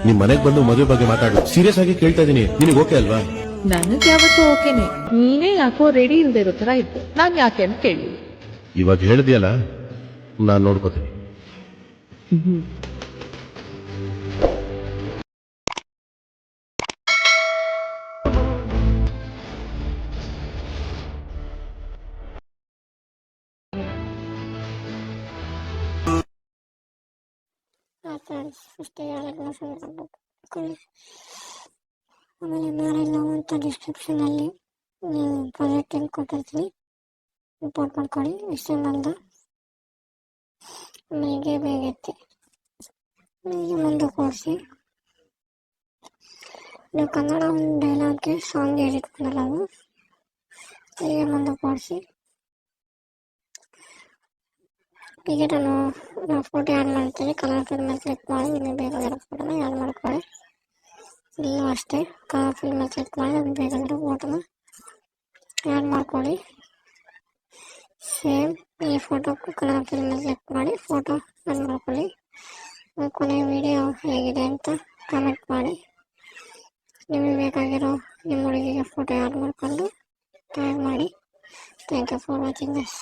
ನಿಮ್ ಮನೆಗ್ ಬಂದು ಮದುವೆ ಬಗ್ಗೆ ಮಾತಾಡು. ಸೀರಿಯಸ್ ಆಗಿ ಕೇಳ್ತಾ ಇದೀನಿ, ನಿನಗೆ ಓಕೆ ಅಲ್ವಾ? ನನಗೆ ಯಾವತ್ತೂ ಓಕೆನೆ. ನೀನೇ ಯಾಕೋ ರೆಡಿ ಇಲ್ದೇ ಇರೋ ತರ ಇತ್ತು. ನಾನ್ ಯಾಕೆ ಅಂತ ಕೇಳಿ. ಇವಾಗ ಹೇಳಿದ್ಯಲ್ಲ, ನಾನ್ ನೋಡ್ಕೋತೀನಿ. ಫ್ರೆಂಡ್ಸ್ ಫಸ್ಟ್ ಯಾರಿಗೂ ಆಮೇಲೆ ಮ್ಯಾರೇಜ್ ಲವ್ ಅಂತ ಡಿಸ್ಕ್ರಿಪ್ಷನಲ್ಲಿ ಪ್ರಾಜೆಕ್ಟ್ ಲಿಂಕ್ ಕೊಟ್ಟಿರ್ತೀನಿ, ರಿಪೋರ್ಟ್ ಮಾಡ್ಕೊಳ್ಳಿ. ಇಷ್ಟೇ ನಂದು ಬೇಗತ್ತೆ ಮುಂದಕ್ಕೆ ನೀವು ಕನ್ನಡ ಒಂದು ಡೈಲಾಗ್ಗೆ ಸಾಂಗ್ ಎಡಿಟ್ ಮಾಡಲ್ಲ, ಹೀಗೆ ಮುಂದಕ್ಕೆ ಈಗ ನಾನು ಫೋಟೋ ಆ್ಯಡ್ ಮಾಡ್ತೀನಿ. ಕಲರ್ ಫಿಲ್ಮ್ ಕ್ಲಿಕ್ ಮಾಡಿ ನಿಮಗೆ ಬೇಕಾಗಿರೋ ಫೋಟೋನ ಆ್ಯಡ್ ಮಾಡ್ಕೊಳ್ಳಿ. ಇಲ್ಲೂ ಅಷ್ಟೇ ಕಲರ್ ಫಿಲ್ಮ್ ಕ್ಲಿಕ್ ಮಾಡಿ ನಿಮಗೆ ಬೇಕಾಗಿರೋ ಫೋಟೋನ ಆ್ಯಡ್ ಮಾಡ್ಕೊಳ್ಳಿ. ಸೇಮ್ ಈ ಫೋಟೋಕ್ಕೂ ಕಲರ್ ಫಿಲ್ಮ್ ಕ್ಲಿಕ್ ಮಾಡಿ ಫೋಟೋ ಆ್ಯಡ್ ಮಾಡ್ಕೊಳ್ಳಿ. ಕೊನೆಯ ವಿಡಿಯೋ ಹೇಗಿದೆ ಅಂತ ಕಮೆಂಟ್ ಮಾಡಿ. ನಿಮಗೆ ಬೇಕಾಗಿರೋ ನಿಮ್ಮ ಹುಡುಗಿಗೆ ಫೋಟೋ ಆ್ಯಡ್ ಮಾಡಿಕೊಂಡು ಟ್ಯಾಗ್ ಮಾಡಿ. Thank you for watching this.